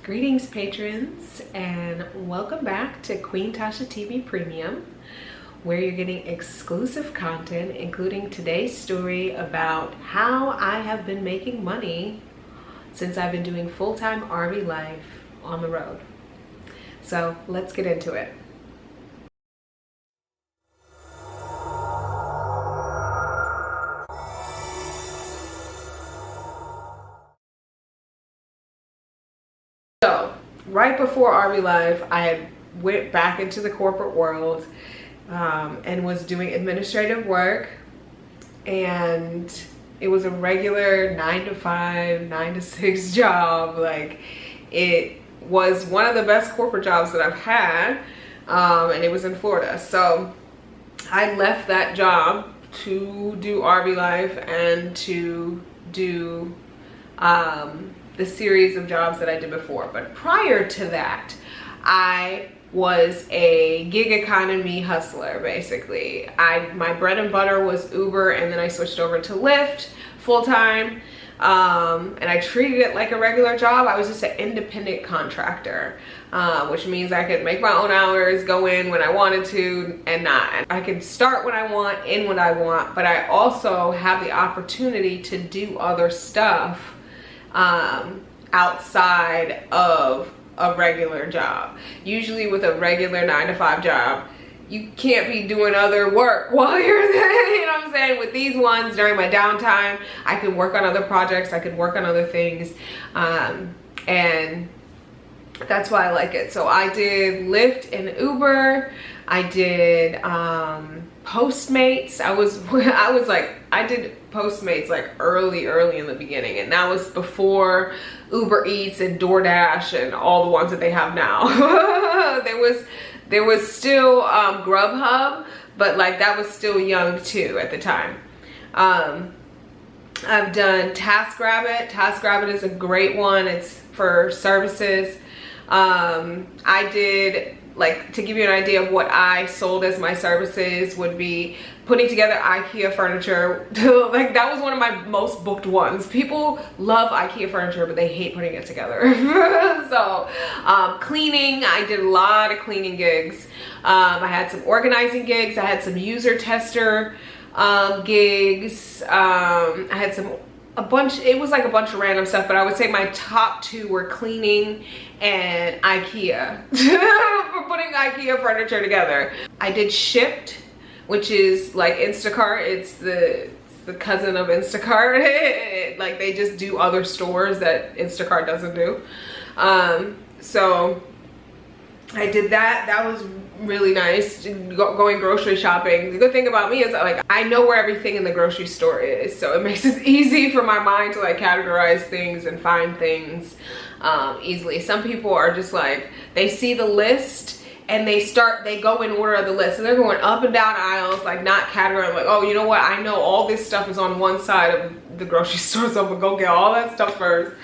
Greetings patrons, and welcome back to Queen Tasha TV Premium, where you're getting exclusive content, including today's story about how I have been making money since I've been doing full-time RV life on the road. So let's get into it. So right before RV life, I had went back into the corporate world and was doing administrative work, and it was a regular 9 to 5, 9 to 6 job. Like, it was one of the best corporate jobs that I've had, and it was in Florida. So I left that job to do RV life and to do the series of jobs that I did before. But prior to that, I was a gig economy hustler, basically. My bread and butter was Uber, and then I switched over to Lyft full-time, and I treated it like a regular job. I was just an independent contractor, which means I could make my own hours, go in when I wanted to and not. I can start when I want, end when I want, but I also have the opportunity to do other stuff outside of a regular job. Usually with a regular 9 to 5 job, you can't be doing other work while you're there. You know what I'm saying? With these ones, during my downtime, I could work on other projects, I could work on other things, and that's why I like it. So I did Lyft and Uber. I did Postmates. I did Postmates like early in the beginning, and that was before Uber Eats and DoorDash and all the ones that they have now. there was still Grubhub, but like that was still young too at the time. I've done TaskRabbit. TaskRabbit is a great one. It's for services. I did, like, to give you an idea of what I sold as my services, would be putting together IKEA furniture. Like, that was one of my most booked ones. People love IKEA furniture, but they hate putting it together. So cleaning, I did a lot of cleaning gigs. I had some organizing gigs. I had some user tester gigs. I had it was like a bunch of random stuff, but I would say my top two were cleaning and IKEA. For putting IKEA furniture together. I did Shipped, which is like Instacart. It's the cousin of Instacart. Like, they just do other stores that Instacart doesn't do. So I did that. That was really nice, going grocery shopping. The good thing about me is that, like, I know where everything in the grocery store is, so it makes it easy for my mind to like categorize things and find things easily. Some people are just like, they see the list and they go in order of the list, and they're going up and down aisles, like not categorizing, like, oh, you know what, I know all this stuff is on one side of the grocery store, so I'm gonna go get all that stuff first.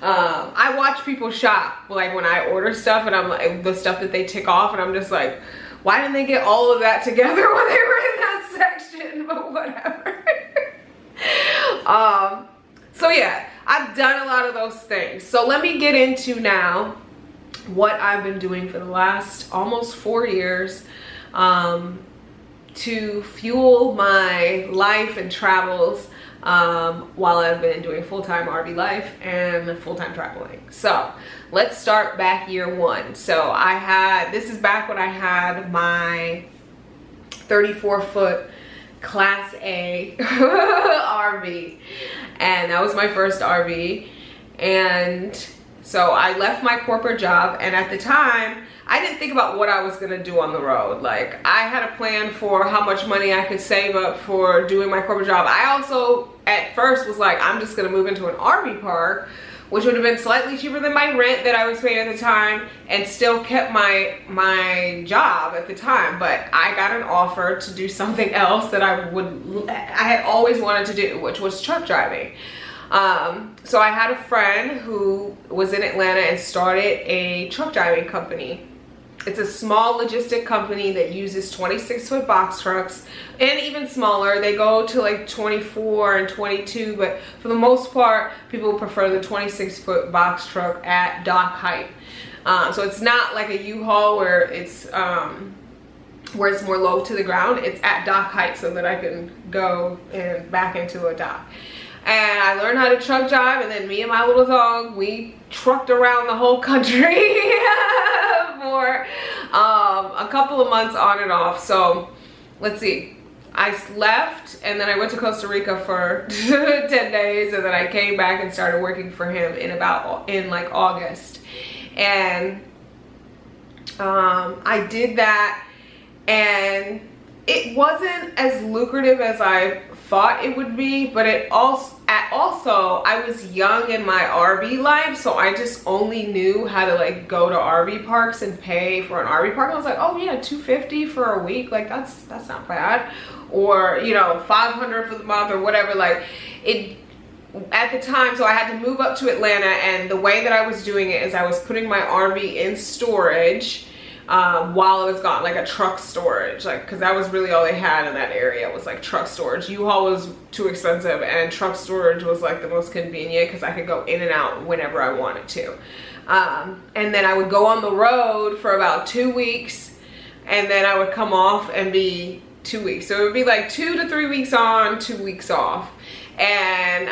I watch people shop, like when I order stuff, and I'm like, the stuff that they tick off, and I'm just like, why didn't they get all of that together when they were in that section? But whatever. So yeah, I've done a lot of those things. So let me get into now what I've been doing for the last almost 4 years to fuel my life and travels while I've been doing full-time RV life and full-time traveling. So let's start back year one. So this is back when I had my 34-foot Class A RV, and that was my first RV. And so I left my corporate job, and at the time, I didn't think about what I was gonna do on the road. Like, I had a plan for how much money I could save up for doing my corporate job. I also, at first, was like, I'm just gonna move into an RV park, which would have been slightly cheaper than my rent that I was paying at the time, and still kept my job at the time. But I got an offer to do something else that I had always wanted to do, which was truck driving. So I had a friend who was in Atlanta and started a truck driving company. It's a small logistic company that uses 26-foot box trucks, and even smaller. They go to like 24 and 22, but for the most part, people prefer the 26-foot box truck at dock height. So it's not like a U-Haul where it's more low to the ground. It's at dock height so that I can go and back into a dock. And I learned how to truck drive, and then me and my little dog, we trucked around the whole country for a couple of months on and off. So let's see, I left and then I went to Costa Rica for 10 days, and then I came back and started working for him in like August. And I did that, and it wasn't as lucrative as I thought it would be, but it also I was young in my RV life, so I just only knew how to like go to RV parks and pay for an RV park. I was like, oh yeah, $250 for a week, like that's not bad, or you know, $500 for the month or whatever. Like it at the time. So I had to move up to Atlanta, and the way that I was doing it is I was putting my RV in storage while it was gone, like a truck storage, like, because that was really all they had in that area was like truck storage. U-Haul was too expensive, and truck storage was like the most convenient because I could go in and out whenever I wanted to. And then I would go on the road for about 2 weeks, and then I would come off and be 2 weeks. So it would be like 2 to 3 weeks on, 2 weeks off. And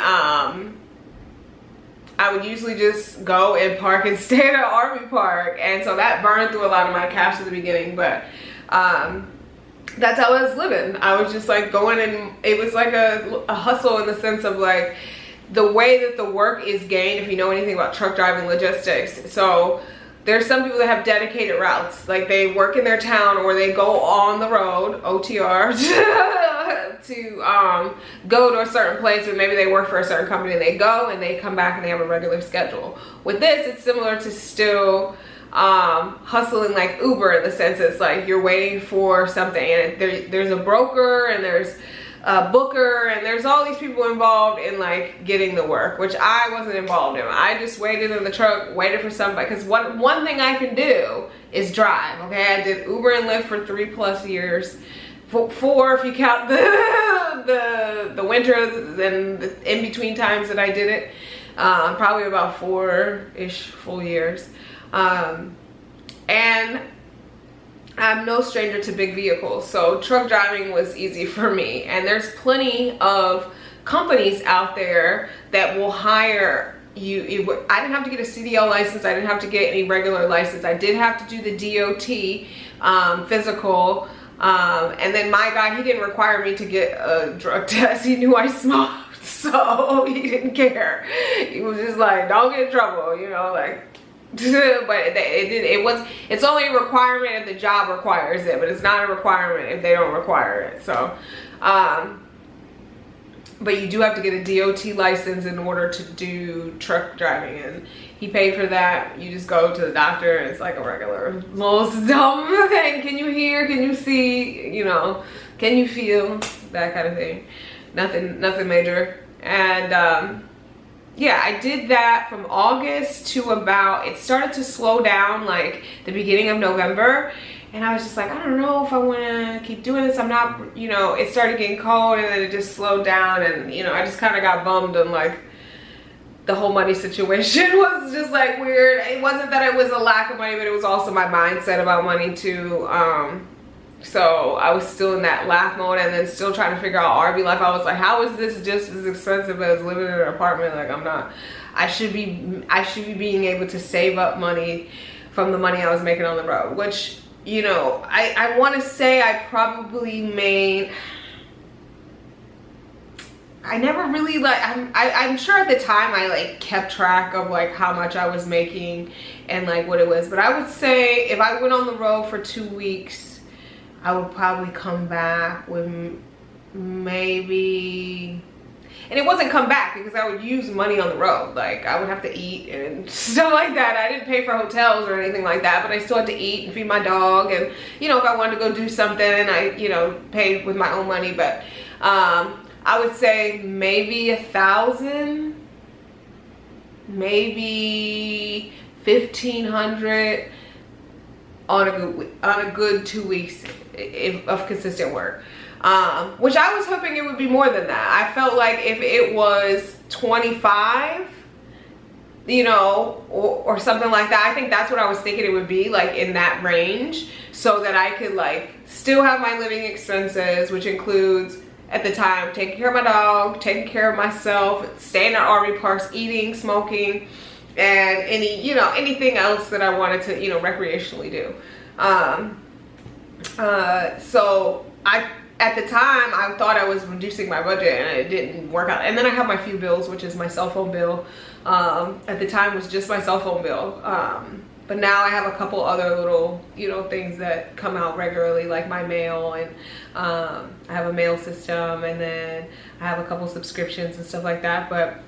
I would usually just go and park and stay at an RV park, and so that burned through a lot of my cash at the beginning, but that's how I was living. I was just like going, and it was like a hustle in the sense of like the way that the work is gained, if you know anything about truck driving logistics. So there's some people that have dedicated routes, like they work in their town or they go on the road, OTR, to go to a certain place, or maybe they work for a certain company and they go and they come back and they have a regular schedule. With this, it's similar to still hustling like Uber, in the sense it's like you're waiting for something, and there's a broker and there's a booker and there's all these people involved in like getting the work, which I wasn't involved in. I just waited in the truck, waited for somebody, because one thing I can do is drive. Okay, I did Uber and Lyft for 3+ years. 4 if you count the winter and the in-between times that I did it. Probably about 4-ish full years. And I'm no stranger to big vehicles, so truck driving was easy for me. And there's plenty of companies out there that will hire you. I didn't have to get a CDL license. I didn't have to get any regular license. I did have to do the DOT physical. And then my guy, he didn't require me to get a drug test. He knew I smoked, so he didn't care. He was just like, don't get in trouble, you know, like. But it's only a requirement if the job requires it, but it's not a requirement if they don't require it. So but you do have to get a DOT license in order to do truck driving, and he paid for that. You just go to the doctor and it's like a regular little dumb thing. Can you hear? Can you see? You know, can you feel? That kind of thing. Nothing major. And yeah, I did that from August to about, it started to slow down like the beginning of November. And I was just like, I don't know if I want to keep doing this. I'm not, you know, it started getting cold and then it just slowed down. And, you know, I just kind of got bummed, and like the whole money situation was just like weird. It wasn't that it was a lack of money, but it was also my mindset about money too. So I was still in that lack mode, and then still trying to figure out RV life. I was like, how is this just as expensive as living in an apartment? Like, I'm not, I should be being able to save up money from the money I was making on the road, which, you know, I want to say I probably made, I never really like, I'm sure at the time I like kept track of like how much I was making and like what it was, but I would say if I went on the road for 2 weeks, I would probably come back with maybe, and it wasn't come back because I would use money on the road. Like I would have to eat and stuff like that. I didn't pay for hotels or anything like that, but I still had to eat and feed my dog. And, you know, if I wanted to go do something, I, you know, paid with my own money. But I would say maybe 1,000, maybe 1,500 on a good 2 weeks of consistent work. Which I was hoping it would be more than that. I felt like if it was 25, you know, or something like that, I think that's what I was thinking it would be, like in that range, so that I could like still have my living expenses, which includes at the time taking care of my dog, taking care of myself, staying at RV parks, eating, smoking, and anything else that I wanted to, you know, recreationally do. So at the time I thought I was reducing my budget, and it didn't work out. And then I have my few bills, which is my cell phone bill. At the time it was just my cell phone bill. But now I have a couple other little, you know, things that come out regularly, like my mail, and I have a mail system, and then I have a couple subscriptions and stuff like that. But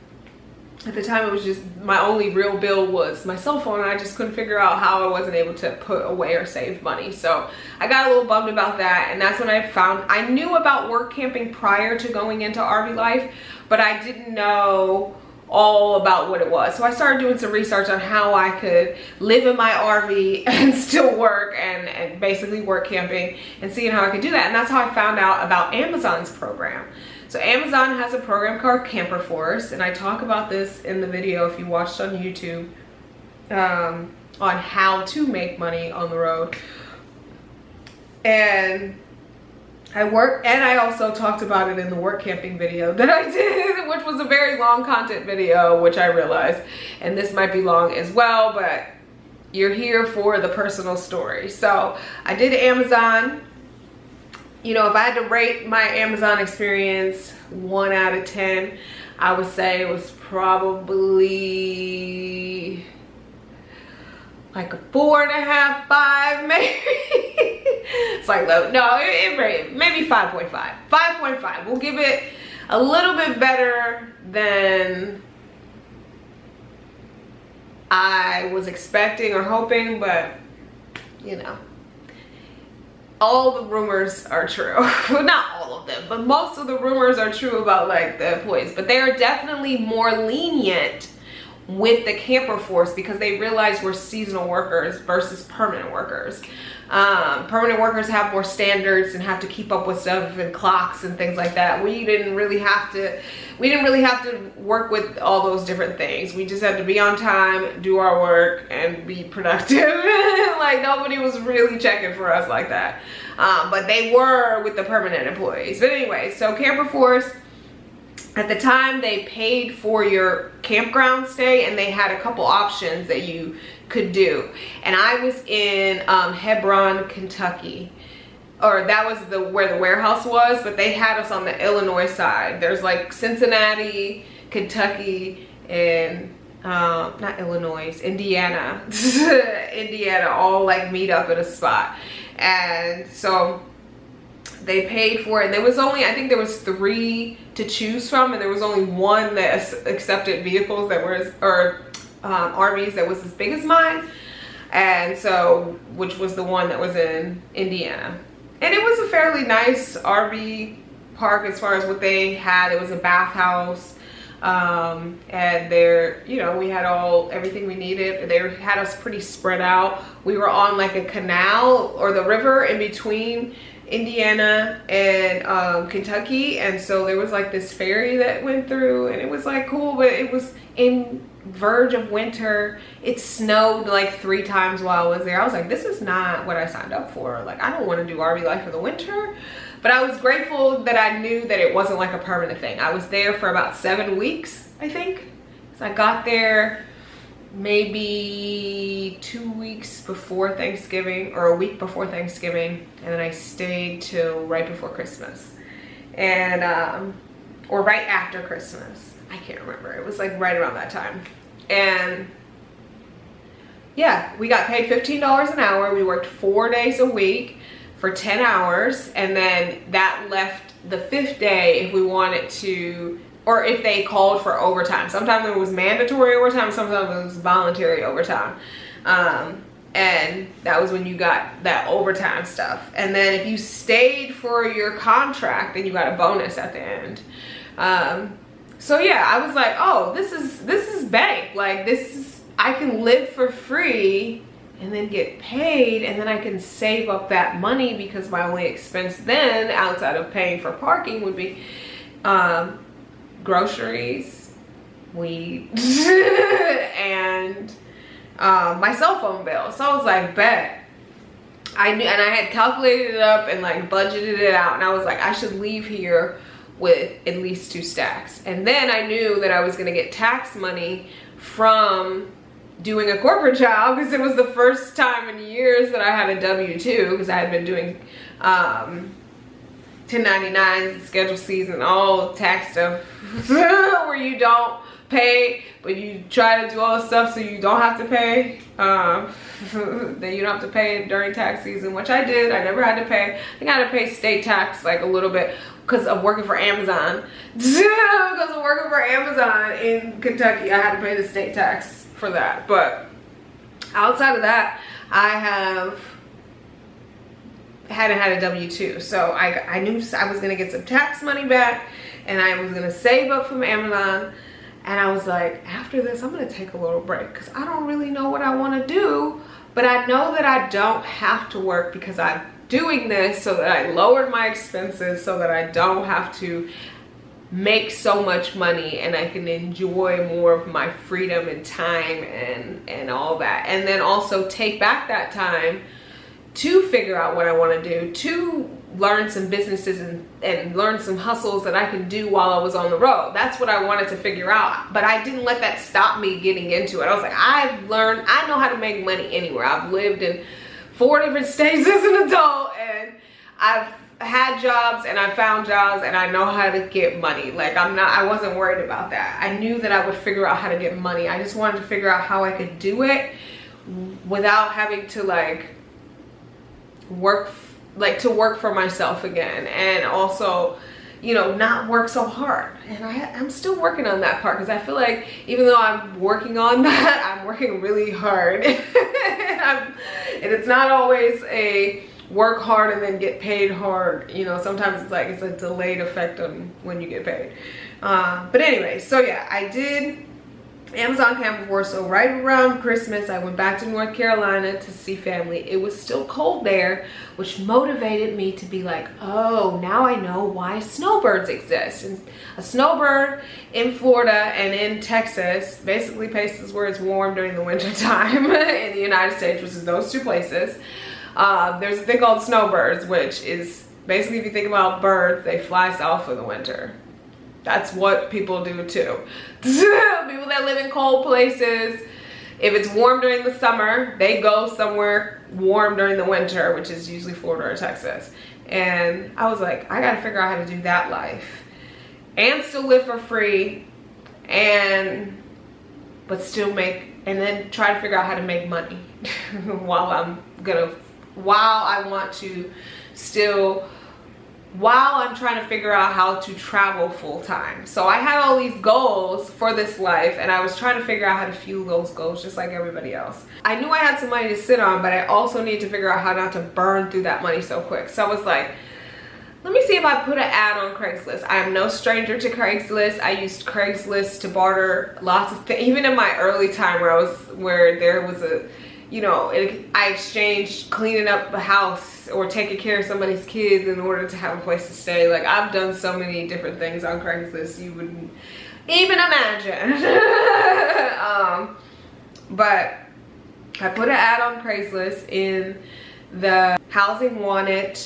at the time it was just, my only real bill was my cell phone, and I just couldn't figure out how I wasn't able to put away or save money. So I got a little bummed about that, and that's when I found, I knew about work camping prior to going into RV life, but I didn't know all about what it was. So I started doing some research on how I could live in my RV and still work, and basically work camping, and seeing how I could do that. And that's how I found out about Amazon's program. So Amazon has a program called Camper Force, and I talk about this in the video if you watched on YouTube, on how to make money on the road. And I also talked about it in the work camping video that I did, which was a very long content video, which I realized, and this might be long as well, but you're here for the personal story. So I did Amazon. You know, if I had to rate my Amazon experience 1 out of 10, I would say it was probably like a 4.5, 5 maybe. It's like low. No, maybe 5.5. 5.5. We'll give it a little bit better than I was expecting or hoping, but you know, all the rumors are true. Not all of them, but most of the rumors are true about like the employees. But they are definitely more lenient with the Camper Force because they realize we're seasonal workers versus permanent workers. Permanent workers have more standards and have to keep up with stuff and clocks and things like that. We didn't really have to work with all those different things. We just had to be on time, do our work, and be productive. Like nobody was really checking for us like that. But they were with the permanent employees. But anyway, so Camper Force, at the time they paid for your campground stay, and they had a couple options that you could do. And I was in Hebron, Kentucky, or that was where the warehouse was, but they had us on the Illinois side. There's like Cincinnati, Kentucky, and not Illinois, Indiana. Indiana all like meet up at a spot. And so they paid for it, and there was only, I think there was 3 to choose from, and there was only one that accepted vehicles that were, or RVs that was as big as mine, and so, which was the one that was in Indiana. And it was a fairly nice RV park as far as what they had. It was a bathhouse, and there, you know, we had everything we needed. They had us pretty spread out. We were on like a canal or the river in between Indiana and Kentucky, and so there was like this ferry that went through, and it was like cool, but it was in verge of winter. It snowed like 3 times while I was there. I was like, this is not what I signed up for. Like, I don't want to do RV life for the winter. But I was grateful that I knew that it wasn't like a permanent thing. I was there for about 7 weeks, I think. So I got there maybe 2 weeks before Thanksgiving, or a week before Thanksgiving, and then I stayed till right before Christmas, and or right after Christmas. I can't remember. It was like right around that time. And yeah, we got paid $15 an hour. We worked 4 days a week for 10 hours, and then that left the 5th day if we wanted to, or if they called for overtime. Sometimes it was mandatory overtime, sometimes it was voluntary overtime. And that was when you got that overtime stuff. And then if you stayed for your contract, then you got a bonus at the end. So yeah, I was like, oh, this is bank. Like, I can live for free and then get paid, and then I can save up that money, because my only expense then outside of paying for parking would be groceries, weed, and my cell phone bill. So I was like, bet. I knew, and I had calculated it up and like budgeted it out, and I was like, I should leave here with at least 2 stacks. And then I knew that I was gonna get tax money from doing a corporate job, because it was the first time in years that I had a W-2, because I had been doing 1099s, Schedule C's, and all tax stuff where you don't pay, but you try to do all the stuff so you don't have to pay. Then you don't have to pay during tax season, which I did. I never had to pay. I think I had to pay state tax like a little bit because of working for Amazon. Because of working for Amazon in Kentucky, I had to pay the state tax for that. But outside of that, I hadn't had a W-2. So I knew I was gonna get some tax money back, and I was gonna save up from Amazon. And I was like, after this, I'm gonna take a little break, because I don't really know what I wanna do, but I know that I don't have to work, because I'm doing this so that I lowered my expenses, so that I don't have to make so much money, and I can enjoy more of my freedom and time and all that. And then also take back that time to figure out what I wanna do, to learn some businesses and learn some hustles that I can do while I was on the road. That's what I wanted to figure out, but I didn't let that stop me getting into it. I was like, I've learned, I know how to make money anywhere. I've lived in 4 different states as an adult, and I've had jobs and I found jobs, and I know how to get money. Like I wasn't worried about that. I knew that I would figure out how to get money. I just wanted to figure out how I could do it without having to like work for myself again, and also, you know, not work so hard. And I'm still working on that part, because I feel like even though I'm working on that, I'm working really hard. And it's not always a work hard and then get paid hard. You know, sometimes it's like it's a delayed effect on when you get paid. But anyway, so yeah, I did Amazon Camp before. So right around Christmas, I went back to North Carolina to see family. It was still cold there, which motivated me to be like, oh, now I know why snowbirds exist. And a snowbird in Florida and in Texas, basically places where it's warm during the winter time in the United States, which is those 2 places. There's a thing called snowbirds, which is basically, if you think about birds, they fly south for the winter. That's what people do too. People that live in cold places, if it's warm during the summer, they go somewhere warm during the winter, which is usually Florida or Texas. And I was like, I gotta figure out how to do that life and still live for free, but still make, and then try to figure out how to make money while I'm trying to figure out how to travel full time. So I had all these goals for this life, and I was trying to figure out how to fuel those goals just like everybody else. I knew I had some money to sit on, but I also need to figure out how not to burn through that money so quick. So I was like, let me see if I put an ad on Craigslist. I am no stranger to Craigslist. I used Craigslist to barter lots of things, even in my early time where there was a, you know, I exchanged cleaning up the house or taking care of somebody's kids in order to have a place to stay. Like, I've done so many different things on Craigslist you wouldn't even imagine. But I put an ad on Craigslist in the housing wanted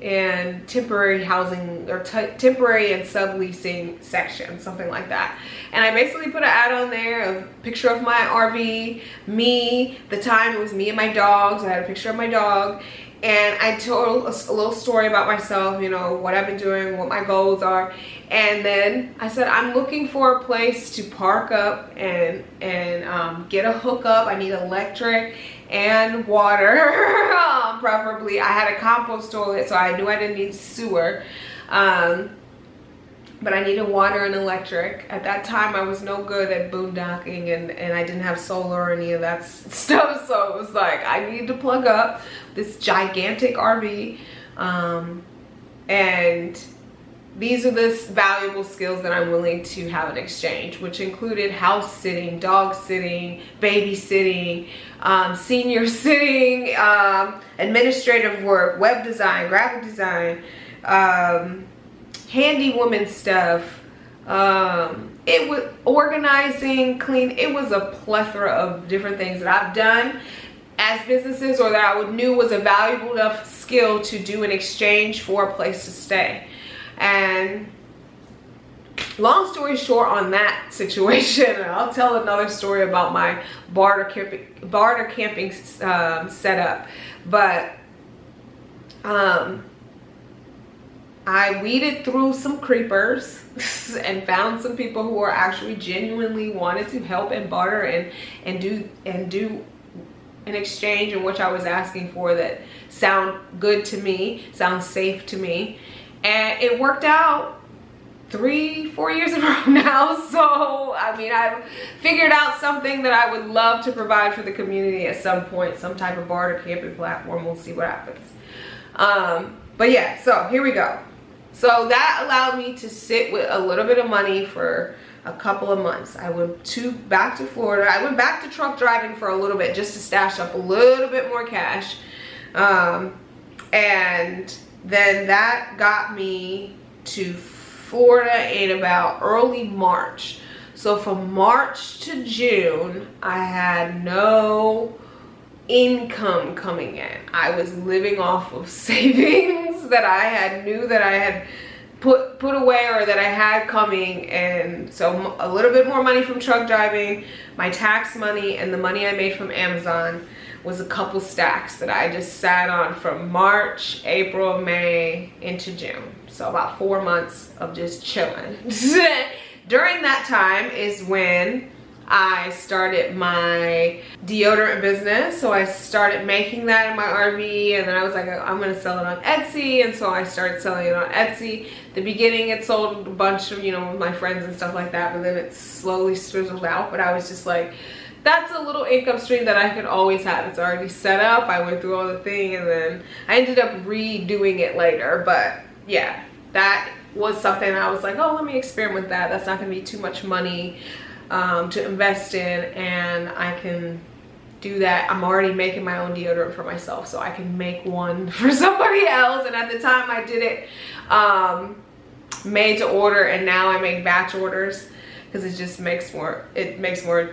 and temporary housing, or temporary and subleasing section, something like that. And I basically put an ad on there, a picture of my RV, the time it was me and my dogs. I had a picture of my dog, and I told a little story about myself, you know, what I've been doing, what my goals are. And then I said, I'm looking for a place to park up and get a hookup. I need electric and water, preferably. I had a compost toilet, so I knew I didn't need sewer. But I needed water and electric. At that time, I was no good at boondocking, and I didn't have solar or any of that stuff. So it was like, I needed to plug up this gigantic RV. And these are the valuable skills that I'm willing to have in exchange, which included house sitting, dog sitting, babysitting, senior sitting, administrative work, web design, graphic design, handy woman stuff. It was organizing, clean. It was a plethora of different things that I've done as businesses, or that I knew was a valuable enough skill to do in exchange for a place to stay. And long story short on that situation, and I'll tell another story about my barter camping setup, but I weeded through some creepers and found some people who are actually genuinely wanted to help and barter and do an exchange in which I was asking for that sound good to me, sound safe to me. And it worked out 3-4 years in a row now. So I mean, I've figured out something that I would love to provide for the community at some point, some type of barter camping platform. We'll see what happens. But yeah, so here we go. So that allowed me to sit with a little bit of money for a couple of months. I went back to Florida. I went back to truck driving for a little bit just to stash up a little bit more cash. And then that got me to Florida in about early March. So from March to June, I had no income coming in. I was living off of savings that I knew that I had put away, or that I had coming. And so a little bit more money from truck driving, my tax money, and the money I made from Amazon was a couple stacks that I just sat on from March, April, May into June. So about 4 months of just chilling. During that time is when I started my deodorant business. So I started making that in my RV, and then I was like, I'm gonna sell it on Etsy. And so I started selling it on Etsy. The beginning it sold a bunch of, with my friends and stuff like that, but then it slowly fizzled out. But I was just like, that's a little income stream that I could always have. It's already set up. I went through all the thing, and then I ended up redoing it later. But yeah, that was something I was like, oh, let me experiment with that. That's not gonna be too much money to invest in, and I can do that. I'm already making my own deodorant for myself, so I can make one for somebody else. And at the time I did it made to order, and now I make batch orders because it just makes more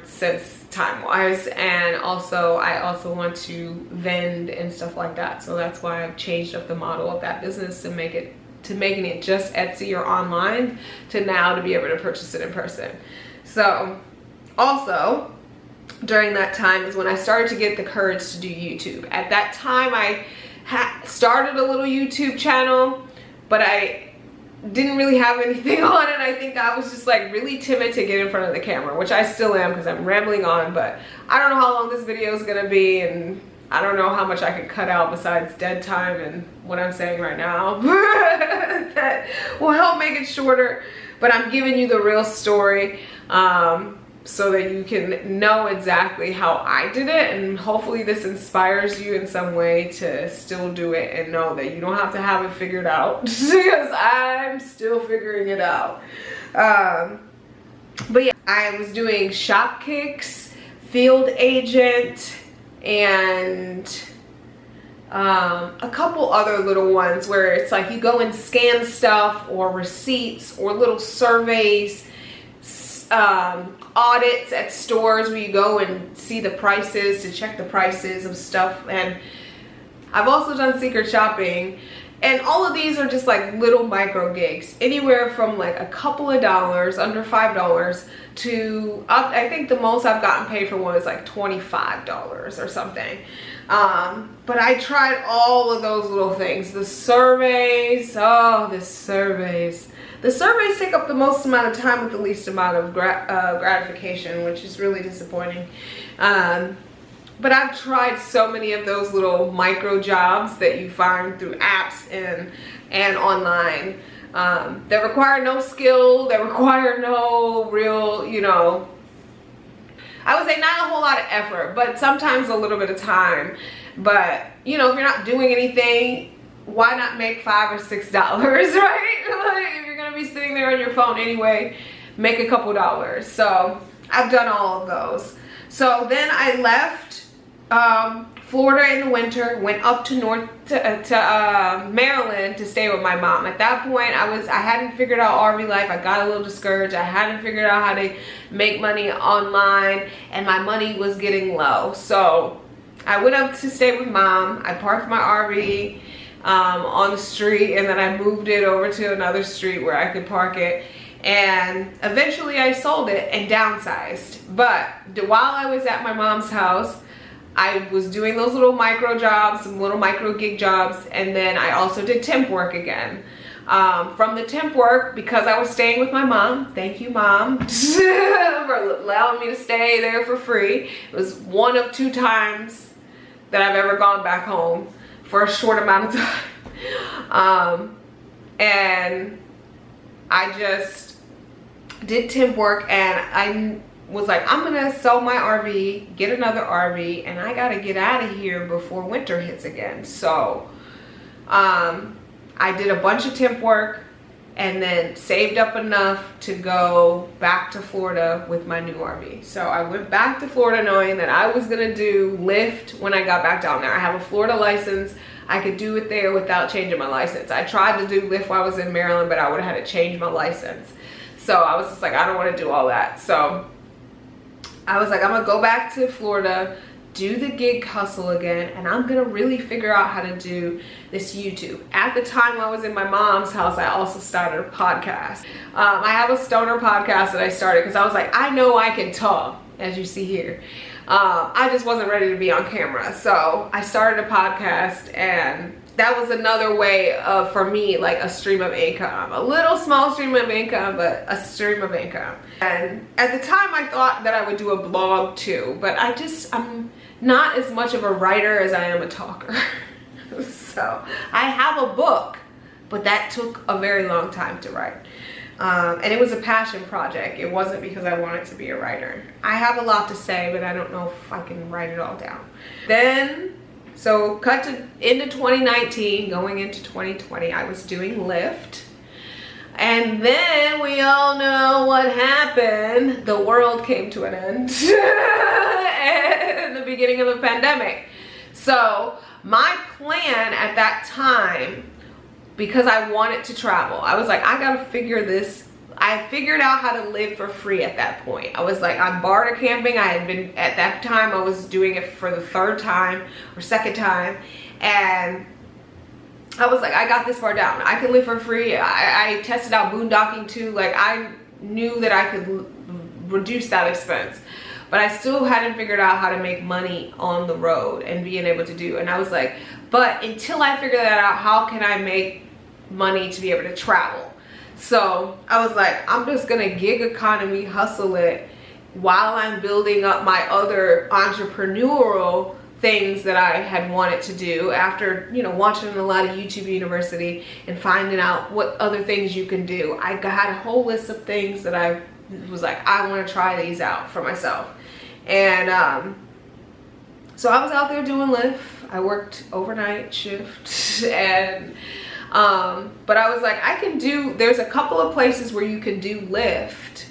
sense time-wise. And also I also want to vend and stuff like that, so that's why I've changed up the model of that business to making it just Etsy or online, to now to be able to purchase it in person. So also during that time is when I started to get the courage to do YouTube. At that time I started a little YouTube channel, but I didn't really have anything on it. I think I was just like really timid to get in front of the camera, which I still am because I'm rambling on, but I don't know how long this video is gonna be, and I don't know how much I could cut out besides dead time and what I'm saying right now that will help make it shorter. But I'm giving you the real story so that you can know exactly how I did it, and hopefully this inspires you in some way to still do it and know that you don't have to have it figured out, because I'm still figuring it out. But yeah, I was doing shop kicks, field agent, and a couple other little ones where it's like you go and scan stuff, or receipts, or little surveys, audits at stores where you go and see the prices, to check the prices of stuff. And I've also done secret shopping, and all of these are just like little micro gigs, anywhere from like a couple of dollars, under $5, to I think the most I've gotten paid for one is like $25 or something. But I tried all of those little things. The surveys, the surveys take up the most amount of time with the least amount of gratification, which is really disappointing. But I've tried so many of those little micro jobs that you find through apps and online that require no skill, that require no real, I would say not a whole lot of effort, but sometimes a little bit of time. But, if you're not doing anything, why not make $5 or $6, right? Like, if you're be sitting there on your phone anyway, make a couple dollars. So I've done all of those. So then I left Florida in the winter, went up to Maryland to stay with my mom. At that point, I hadn't figured out RV life. I got a little discouraged. I hadn't figured out how to make money online, and my money was getting low. So I went up to stay with mom. I parked my RV on the street, and then I moved it over to another street where I could park it. And eventually I sold it and downsized. But while I was at my mom's house, I was doing those little micro jobs, some little micro gig jobs, and then I also did temp work again. From the temp work, because I was staying with my mom, thank you, Mom, for allowing me to stay there for free. It was one of 2 times that I've ever gone back home for a short amount of time. And I just did temp work, and I was like, I'm gonna sell my RV, get another RV, and I gotta get out of here before winter hits again. So I did a bunch of temp work and then saved up enough to go back to Florida with my new RV. So I went back to Florida knowing that I was gonna do Lyft when I got back down there. I have a Florida license. I could do it there without changing my license. I tried to do Lyft while I was in Maryland, but I would have had to change my license. So I was just like, I don't want to do all that. So I was like, I'm gonna go back to Florida, do the gig hustle again, and I'm gonna really figure out how to do this YouTube. At the time I was in my mom's house, I also started a podcast. I have a stoner podcast that I started because I was like, I know I can talk, as you see here. I just wasn't ready to be on camera. So I started a podcast, and that was another way of, for me, like a stream of income. A little small stream of income, but a stream of income. And at the time I thought that I would do a blog too, but I'm not as much of a writer as I am a talker. So I have a book, but that took a very long time to write. And it was a passion project. It wasn't because I wanted to be a writer. I have a lot to say, but I don't know if I can write it all down. Then, so cut to into 2019, going into 2020, I was doing Lyft. And then we all know what happened. The world came to an end in the beginning of the pandemic. So my plan at that time, because I wanted to travel, I was like, I gotta figure this. I figured out how to live for free at that point. I was like, I'm barter camping. I had been, at that time, I was doing it for the 3rd time or 2nd time. And I was like, I got this far down. I can live for free. I tested out boondocking too. Like, I knew that I could reduce that expense. But I still hadn't figured out how to make money on the road and being able to do. And I was like, but until I figure that out, how can I make money to be able to travel? So I was like, I'm just gonna gig economy hustle it while I'm building up my other entrepreneurial things that I had wanted to do after, you know, watching a lot of YouTube University and finding out what other things you can do. I had a whole list of things that I was like, I want to try these out for myself. And so I was out there doing Lyft. I worked overnight shift and but I was like, I can do, there's a couple of places where you can do Lyft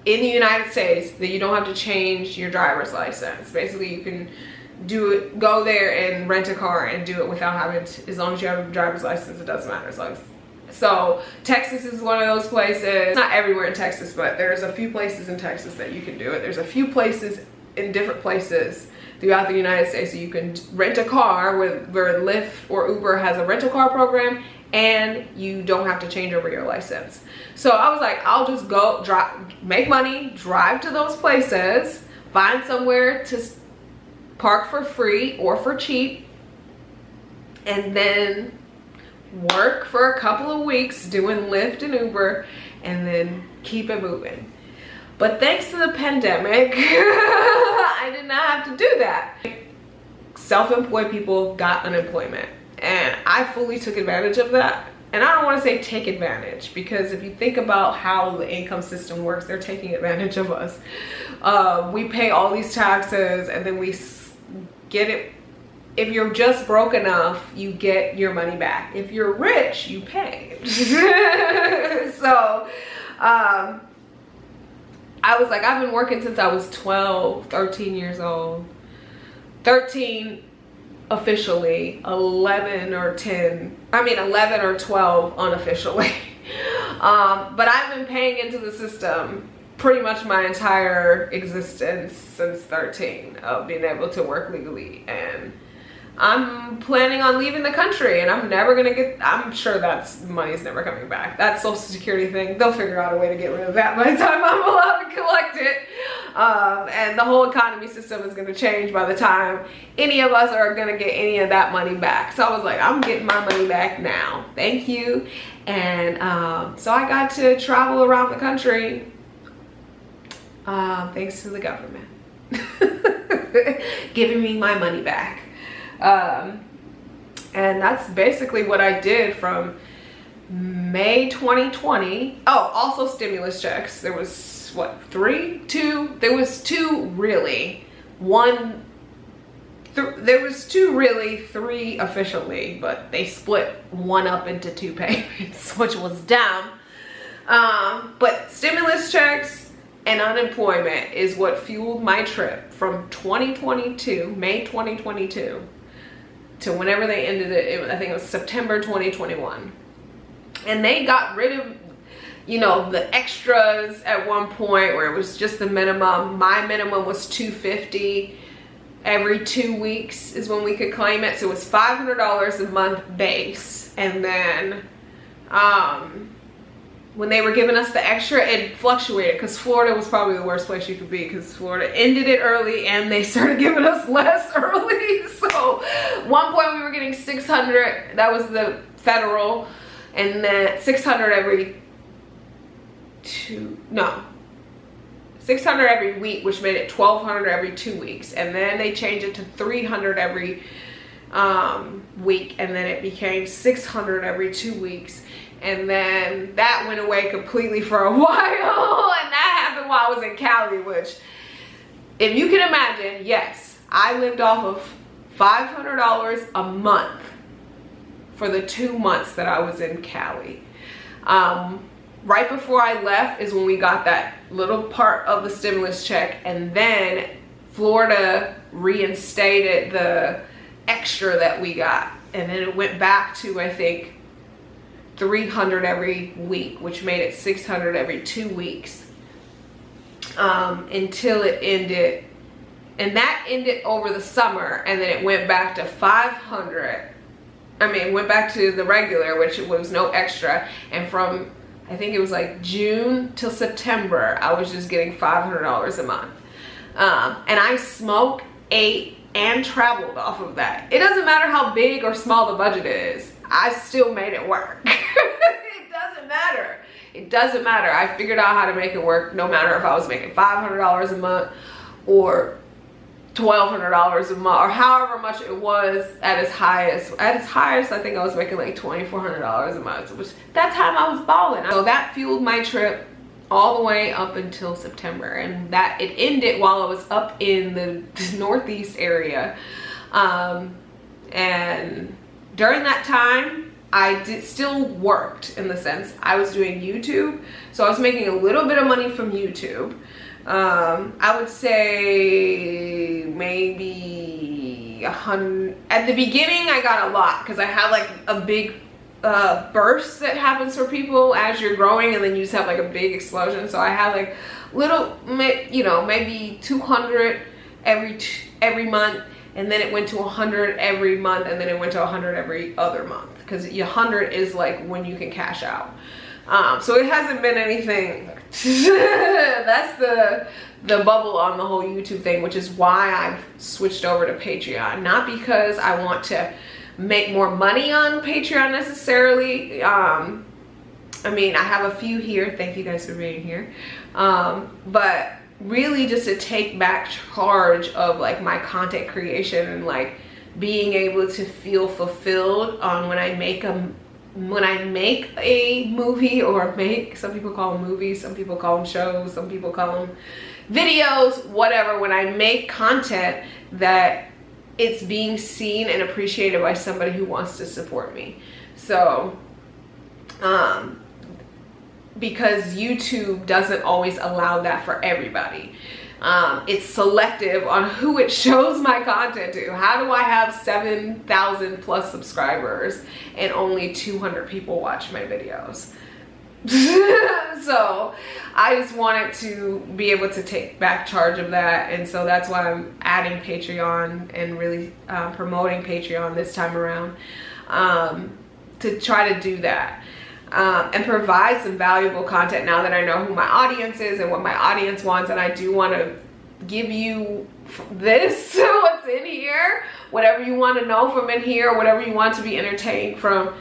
in the United States that you don't have to change your driver's license. Basically, you can do it, go there and rent a car and do it without having to, as long as you have a driver's license, it doesn't matter. So Texas is one of those places. Not everywhere in Texas, but there's a few places in Texas that you can do it. There's a few places in different places throughout the United States so you can rent a car where Lyft or Uber has a rental car program, and you don't have to change over your license. So I was like, I'll just go drive, make money, drive to those places, find somewhere to park for free or for cheap, and then work for a couple of weeks doing Lyft and Uber, and then keep it moving. But thanks to the pandemic, I did not have to do that. Self-employed people got unemployment, and I fully took advantage of that. And I don't want to say take advantage, because if you think about how the income system works, they're taking advantage of us. We pay all these taxes, and then we get it if you're just broke enough, you get your money back. If you're rich, you pay. So I was like, I've been working since I was 13 years old. 13 officially, 11 or 12 unofficially. But I've been paying into the system pretty much my entire existence since 13 of being able to work legally, and I'm planning on leaving the country, and I'm never gonna get, I'm sure that's money's never coming back. That Social Security thing, they'll figure out a way to get rid of that by the time I'm allowed to collect it. And the whole economy system is gonna change by the time any of us are gonna get any of that money back. So I was like, I'm getting my money back now. Thank you. And so I got to travel around the country thanks to the government giving me my money back. And that's basically what I did from May 2020. Oh, also stimulus checks. There was what, two? There was two really. There was two really, three officially, but they split one up into 2 payments, which was dumb. But stimulus checks and unemployment is what fueled my trip from 2022, May 2022, to whenever they ended it. I think it was September 2021. And they got rid of, you know, the extras at one point where it was just the minimum. My minimum was $250 every 2 weeks is when we could claim it. So it was $500 a month base. And then when they were giving us the extra, it fluctuated because Florida was probably the worst place you could be, because Florida ended it early and they started giving us less early. So one point we were getting $600, that was the federal, and then $600 every 600 every week, which made it $1,200 every 2 weeks. And then they changed it to $300 every week, and then it became $600 every 2 weeks. And then that went away completely for a while, and that happened while I was in Cali, which, if you can imagine, yes, I lived off of $500 a month for the 2 months that I was in Cali. Right before I left is when we got that little part of the stimulus check, and then Florida reinstated the extra that we got, and then it went back to, I think, $300 every week, which made it $600 every 2 weeks, until it ended. And that ended over the summer, and then it went back to $500. I mean, it went back to the regular, which was no extra. And from, I think it was like June till September, I was just getting $500 a month. And I smoked, ate, and traveled off of that. It doesn't matter how big or small the budget is, I still made it work. It doesn't matter. It doesn't matter. I figured out how to make it work, no matter if I was making $500 a month or $1,200 a month, or however much it was at its highest. At its highest, I think I was making like $2,400 a month, which that time I was balling. So that fueled my trip all the way up until September, and that it ended while I was up in the Northeast area. And during that time, I still worked, in the sense I was doing YouTube, so I was making a little bit of money from YouTube. I would say maybe 100. At the beginning, I got a lot because I had like a big burst that happens for people as you're growing, and then you just have like a big explosion. So I had like little, you know, maybe 200 every month, and then it went to 100 every month, and then it went to 100 every other month, because 100 is like when you can cash out. So it hasn't been anything. That's the bubble on the whole YouTube thing, which is why I've switched over to Patreon. Not because I want to make more money on Patreon necessarily. I mean, I have a few here. Thank you guys for being here. But really just to take back charge of like my content creation, and like being able to feel fulfilled on when I make a movie, or some people call them movies, some people call them shows, some people call them videos, whatever. When I make content that it's being seen and appreciated by somebody who wants to support me. So because YouTube doesn't always allow that for everybody. It's selective on who it shows my content to. How do I have 7,000 plus subscribers and only 200 people watch my videos? So I just wanted to be able to take back charge of that, and so that's why I'm adding Patreon and really promoting Patreon this time around, to try to do that. And provide some valuable content now that I know who my audience is and what my audience wants. And I do want to give you this, what's in here, whatever you want to know from in here, whatever you want to be entertained from,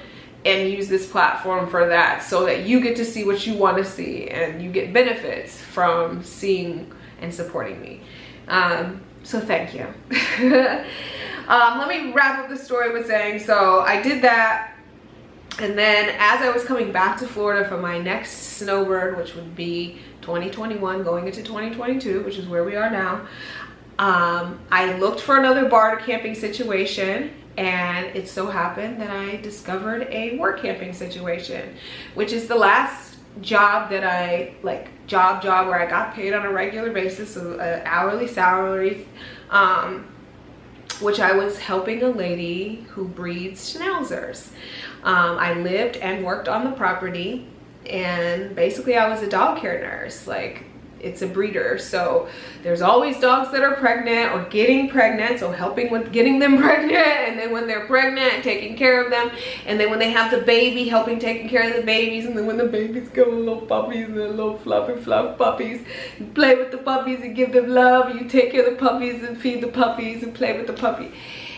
and use this platform for that, so that you get to see what you want to see and you get benefits from seeing and supporting me. So thank you. Let me wrap up the story with saying, so I did that. And then as I was coming back to Florida for my next snowbird, which would be 2021 going into 2022, which is where we are now, I looked for another bar to camping situation, and it so happened that I discovered a work camping situation, which is the last job that I, like, job where I got paid on a regular basis, so an hourly salary, which I was helping a lady who breeds schnauzers. I lived and worked on the property, and basically I was a dog care nurse. Like, it's a breeder, so there's always dogs that are pregnant or getting pregnant, so helping with getting them pregnant, and then when they're pregnant, taking care of them, and then when they have the baby, helping taking care of the babies, and then when the babies go, little puppies and little fluffy fluff puppies, you play with the puppies and give them love, you take care of the puppies and feed the puppies and play with the puppy.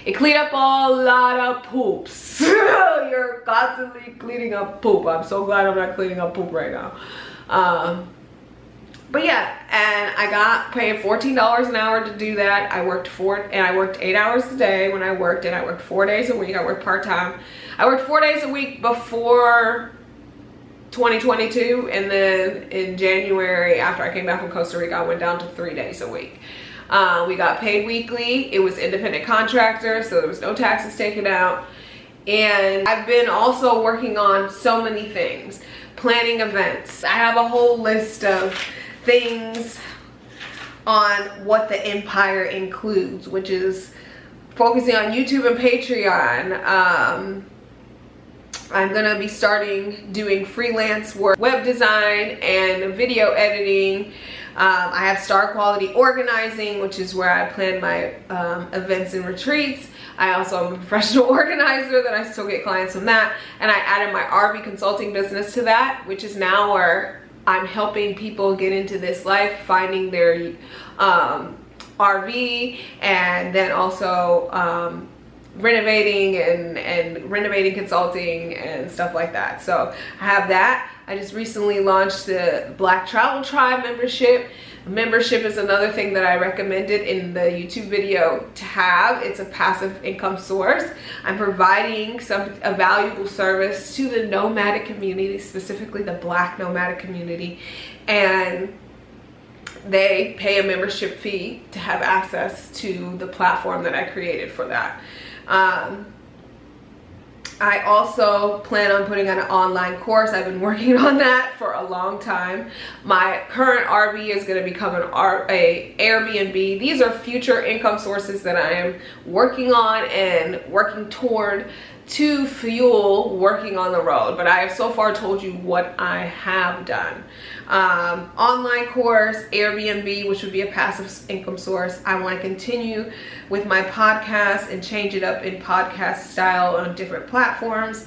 It clean up a lot of poops. You're constantly cleaning up poop. I'm so glad I'm not cleaning up poop right now. But yeah, and I got paid $14 an hour to do that. I worked 8 hours a day when I worked, and I worked 4 days a week. I worked part-time. I worked 4 days a week before 2022, and then in January, after I came back from Costa Rica, I went down to 3 days a week. We got paid weekly. It was independent contractor, so there was no taxes taken out. And I've been also working on so many things, planning events. I have a whole list of things on what the empire includes, which is focusing on YouTube and Patreon. I'm gonna be starting doing freelance work, web design and video editing. I have Star Quality Organizing, which is where I plan my events and retreats. I also am a professional organizer, that I still get clients from that. And I added my RV consulting business to that, which is now where I'm helping people get into this life, finding their RV, and then also renovating and renovating consulting and stuff like that. So I have that. I just recently launched the Black Travel Tribe membership. Membership is another thing that I recommended in the YouTube video to have. It's a passive income source. I'm providing a valuable service to the nomadic community, specifically the Black nomadic community, and they pay a membership fee to have access to the platform that I created for that. I also plan on putting on an online course. I've been working on that for a long time. My current RV is going to become an Airbnb. These are future income sources that I am working on and working toward to fuel working on the road. But I have so far told you what I have done. Online course, Airbnb, which would be a passive income source. I want to continue with my podcast and change it up in podcast style on different platforms,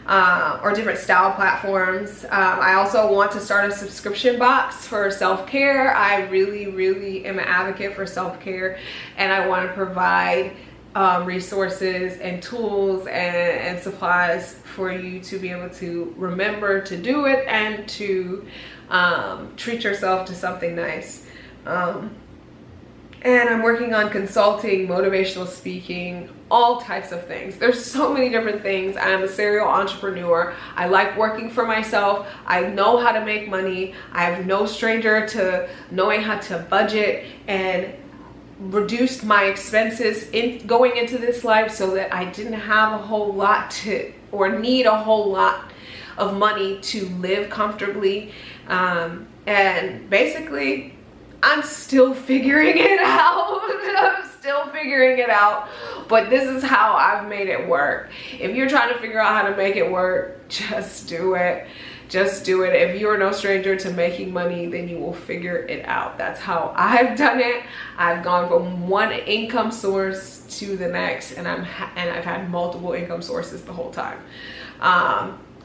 or different style platforms. I also want to start a subscription box for self-care. I really am an advocate for self-care, and I want to provide resources and tools and supplies for you to be able to remember to do it and to treat yourself to something nice. And I'm working on consulting, motivational speaking, all types of things. There's so many different things. I am a serial entrepreneur. I like working for myself. I know how to make money. I am no stranger to knowing how to budget and reduced my expenses in going into this life so that I didn't have a whole lot to, or need a whole lot of money to live comfortably. And basically, I'm still figuring it out. I'm still figuring it out, but this is how I've made it work. If you're trying to figure out how to make it work, just do it. Just do it. If you're no stranger to making money, then you will figure it out. That's how I've done it. I've gone from one income source to the next, and I've had multiple income sources the whole time.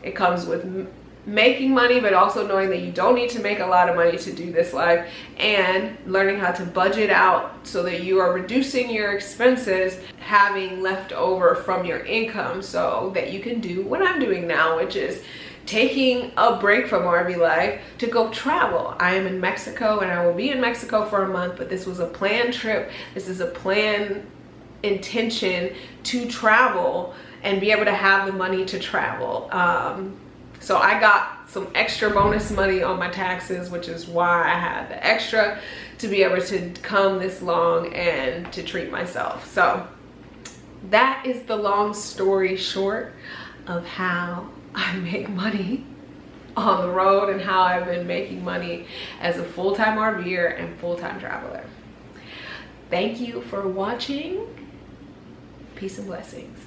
It comes with making money, but also knowing that you don't need to make a lot of money to do this life, and learning how to budget out so that you are reducing your expenses, having left over from your income so that you can do what I'm doing now, which is taking a break from RV life to go travel. I am in Mexico, and I will be in Mexico for a month, but this was a planned trip. This is a planned intention to travel and be able to have the money to travel. So I got some extra bonus money on my taxes, which is why I had the extra to be able to come this long and to treat myself. So that is the long story short of how I make money on the road and how I've been making money as a full-time RVer and full-time traveler. Thank you for watching. Peace and blessings.